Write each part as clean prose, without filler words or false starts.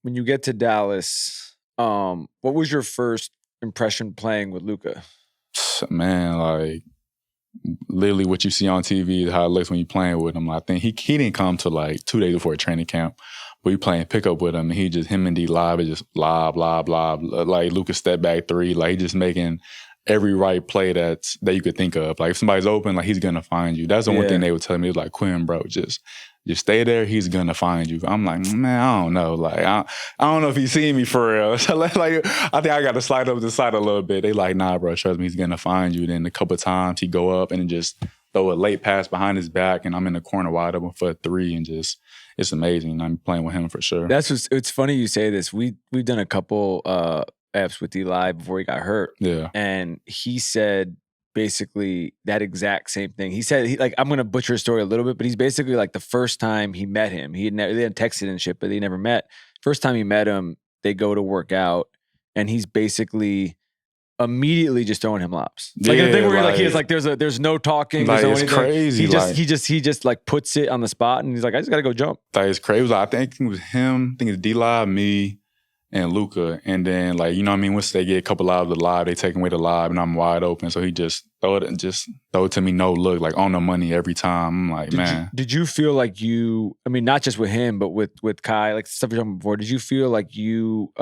when you get to Dallas, what was your first impression playing with Luka? Man, like literally what you see on TV is how it looks when you're playing with him. I think he didn't come to like 2 days before training camp. But we playing pickup with him, and him and D Live is just lob, like Luka step back three, like he just making every right play that you could think of. Like if somebody's open, like he's gonna find you. That's the one thing they would tell me. It's like, Quinn, bro, just stay there. He's gonna find you. I'm like, man, I don't know. Like I don't know if he's seeing me for real. So like I think I got to slide up the side a little bit. They like, nah, bro, trust me, he's gonna find you. Then a couple of times he go up and then just throw a late pass behind his back, and I'm in the corner wide open for a three, and just it's amazing. I'm playing with him for sure. It's funny you say this. We've done a couple apps with Eli before he got hurt. Yeah. And he said basically that exact same thing. He said, I'm going to butcher his story a little bit, but he's basically like the first time he met him, they had texted and shit, but they never met. First time he met him, they go to work out, and he's basically immediately just throwing him lobs. Like the thing where he is like, there's no talking. Like, there's it's crazy. He just like puts it on the spot, and he's like, I just got to go jump. Like it's crazy. I think it was him. I think it's D-Live, me, and Luka. And then like, you know what I mean? Once they get a couple lives of the live, they take away the live, and I'm wide open. So he just throw it to me, no look, like on the money every time. I'm like, man. Did you feel like not just with him, but with Kai, like stuff you're talking about before, did you feel like you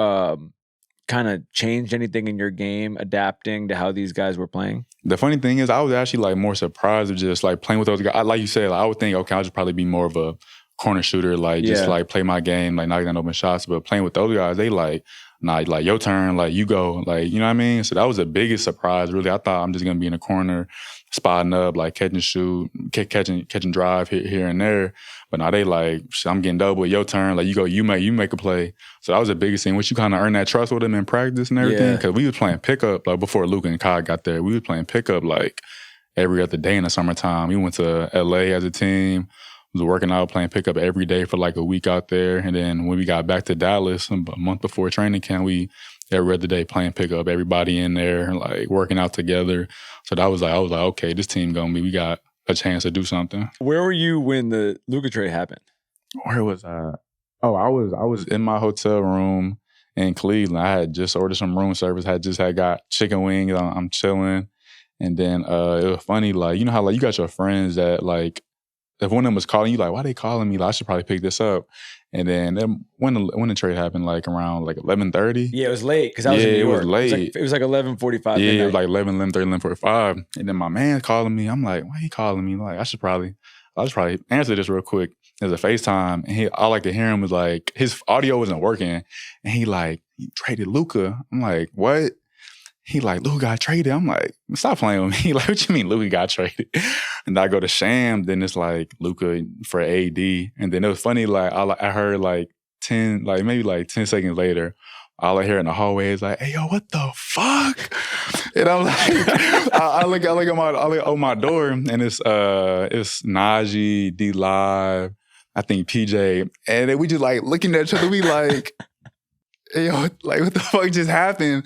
kind of changed anything in your game, adapting to how these guys were playing? The funny thing is, I was actually like more surprised of just like playing with those guys. Like you said, like, I would think, okay, I'll just probably be more of a corner shooter, like just like play my game, like knocking down open shots. But playing with those guys, they like, nah, like your turn, like you go, like, you know what I mean? So that was the biggest surprise, really. I thought I'm just gonna be in the corner, spotting up, like catch and shoot, catching drive here and there. But now they like, I'm getting double, your turn, like you go, you make a play. So that was the biggest thing, which you kind of earn that trust with them in practice and everything. Because we was playing pickup, like before Luka and Kai got there, we was playing pickup like every other day in the summertime. We went to LA as a team, was working out, playing pickup every day for like a week out there. And then when we got back to Dallas a month before training camp, we every other day playing pickup, everybody in there, like working out together. So I was like, okay, this team we got a chance to do something. Where were you when the Luka trade happened? Where was I? Oh, I was in my hotel room in Cleveland. I had just ordered some room service. Had got chicken wings. I'm chilling. And then it was funny, like, you know how like you got your friends that like, if one of them was calling you, like, why they calling me? Like, I should probably pick this up. And then when the trade happened, like around like 11:30. Yeah, it was late because I was in New York. It was late. It was like 11:45. Yeah, midnight. it was like 11:30, 11:45. And then my man calling me. I'm like, why he calling me? Like, I'll just probably answer this real quick. There's a FaceTime, and all I like to hear him was like, his audio wasn't working, and he like, you traded Luka. I'm like, what? He like, Luka got traded. I'm like, stop playing with me. Like, what you mean Luka got traded? And I go to Sham, then it's like Luka for AD. And then it was funny, like I heard like 10 seconds later, all I hear in the hallway is like, hey, yo, what the fuck? And I'm like, I look on my door, and it's Najee, D Live, I think PJ. And then we just like looking at each other, we like, hey, yo, like, what the fuck just happened?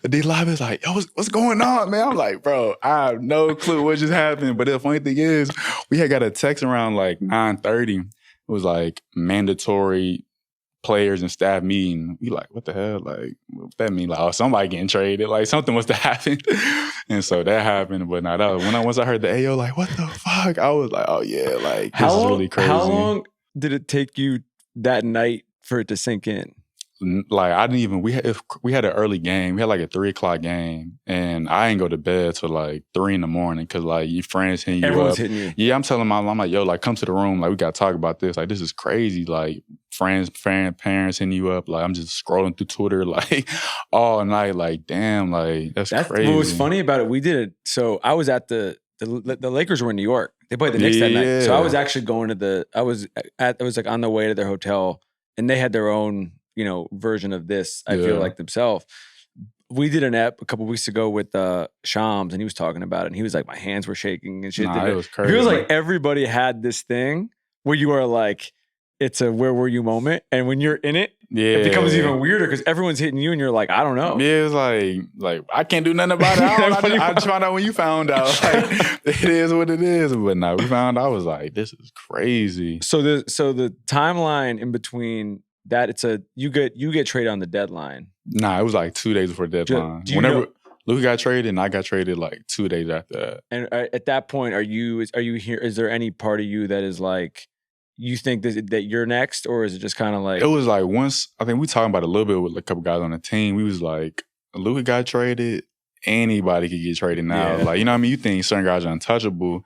D Live is like, yo, what's going on, man? I'm like, bro, I have no clue what just happened. But the funny thing is, we had got a text around like 9:30. It was like mandatory players and staff meeting. We like, what the hell? Like, what that mean? Like, oh, somebody getting traded. Like, something must have happened. And so that happened. But now once I heard the AO, like, what the fuck? I was like, oh yeah, like, this is really crazy. How long did it take you that night for it to sink in? Like, I didn't even, we had an early game. We had like a 3:00 game, and I ain't go to bed till like 3 a.m. because like your friends hitting you Everyone's up. hitting you. Yeah, I'm telling I'm like, yo, like, come to the room. Like, we got to talk about this. Like, this is crazy. Like, parents hitting you up. Like, I'm just scrolling through Twitter like all night. Like, damn, like, that's crazy. What was funny about it, we did it. So I was at the Lakers were in New York. They played the Knicks that night. So I was actually going to I was like on the way to their hotel, and they had their own, you know, version of this, I feel like, themselves. We did an ep a couple weeks ago with Shams, and he was talking about it, and he was like, my hands were shaking and shit. It was crazy. It feels like everybody had this thing where you are like, it's a where were you moment, and when you're in it, it becomes even weirder because everyone's hitting you, and you're like, I don't know. Yeah, it's like I can't do nothing about it. I just found out when you found out. Like, it is what it is. But now we found out, I was like, this is crazy. So the timeline in between you get traded on the deadline. Nah, it was like 2 days before deadline. Whenever Luka got traded, and I got traded like 2 days after that. And at that point, are you here? Is there any part of you that is like, you think that you're next, or is it just kind of like? It was like once, I think we talking about it a little bit with a couple guys on the team. We was like, Luka got traded, anybody could get traded now. Yeah. Like, you know what I mean? You think certain guys are untouchable,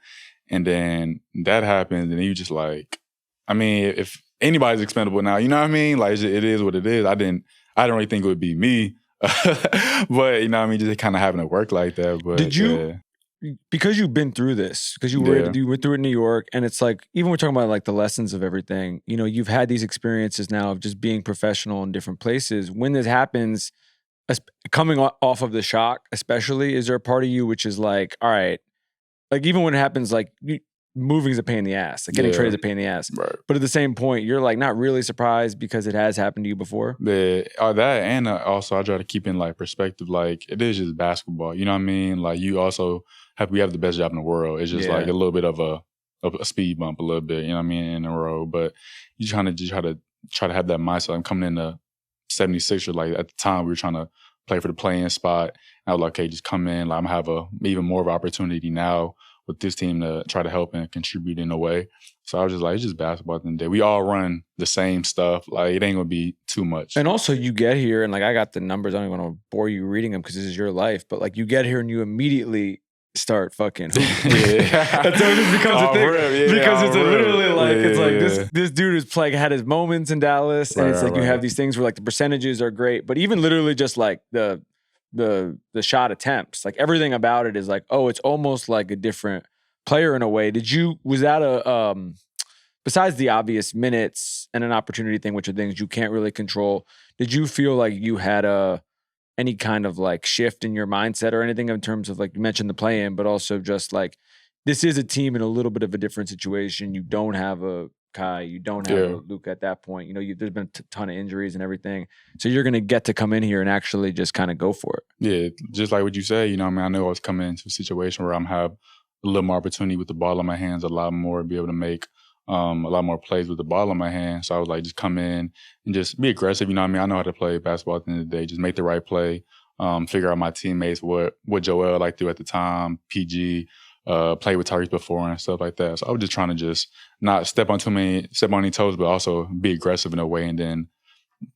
and then that happens, and then you just like, I mean, if anybody's expendable now, you know what I mean? Like, it is what it is. I didn't really think it would be me. But, you know what I mean? Just kind of having to work like that. But did you, because you've been through this, because you went through it in New York, and it's like, even we're talking about like the lessons of everything, you know, you've had these experiences now of just being professional in different places. When this happens, coming off of the shock, especially, is there a part of you which is like, all right, like even when it happens, like moving is a pain in the ass, like getting traded is a pain in the ass. Right. But at the same point, you're like not really surprised because it has happened to you before. That and also I try to keep in like perspective, like it is just basketball. You know what I mean? Like you also we have the best job in the world. It's just like a little bit of a speed bump, a little bit. You know what I mean? In a row, but you try to have that mindset. I'm coming into 76er. Like at the time, we were trying to play for the play-in spot. And I was like, okay, just come in. Like I'm gonna have even more of an opportunity now with this team to try to help and contribute in a way. So I was just like, it's just basketball at the end of the day. We all run the same stuff. Like it ain't gonna be too much. And also you get here and like I got the numbers. I don't even want to bore you reading them because this is your life. But like you get here and you immediately start fucking hooping. That's how it just becomes a thing. Because it's literally like, it's like this dude is like had his moments in Dallas. And it's like you have these things where like the percentages are great. But even literally just like the shot attempts, like everything about it is like, oh, it's almost like a different player in a way. Was that besides the obvious minutes and an opportunity thing, which are things you can't really control, did you feel like you had any kind of like shift in your mindset or anything in terms of like, you mentioned the play-in, but also just like, this is a team in a little bit of a different situation. You don't have a Kai, you don't have a Luka at that point. You know, there's been a ton of injuries and everything. So you're going to get to come in here and actually just kind of go for it. Yeah, just like what you say, you know what I mean? I know I was coming into a situation where I'm have a little more opportunity with the ball in my hands, a lot more, be able to make a lot more plays with the ball in my hands. So I was like, just come in and just be aggressive. You know what I mean? I know how to play basketball at the end of the day. Just make the right play, figure out my teammates, what Joel liked to do at the time, PG, play with Tyrese before and stuff like that. So I was just trying to just not step on any toes, but also be aggressive in a way. And then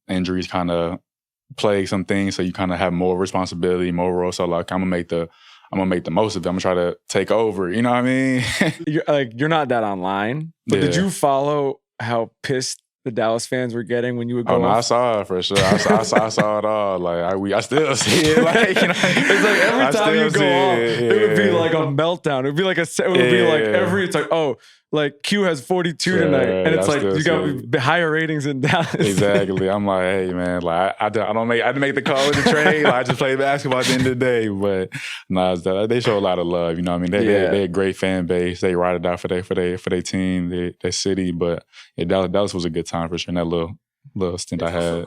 injuries kind of plague some things. So you kind of have more responsibility, more role. So like, I'm gonna make the most of it. I'm gonna try to take over. You know what I mean? You're not that online, but did you follow how pissed the Dallas fans were getting when you would go? Oh, no, I saw it for sure. I saw it all. Like I still see it. Like, you know, it's like every time you go off, it would be like a meltdown. It would be like it's like, oh, like Q has 42 tonight, and it's like you got higher ratings in Dallas. Exactly. I'm like, hey man, like I didn't make the call with the trade. Like, I just play basketball at the end of the day. But they show a lot of love. You know what I mean? They're a great fan base. They ride it out for their team, their city. But Dallas was a good time for sure in that little stint I had.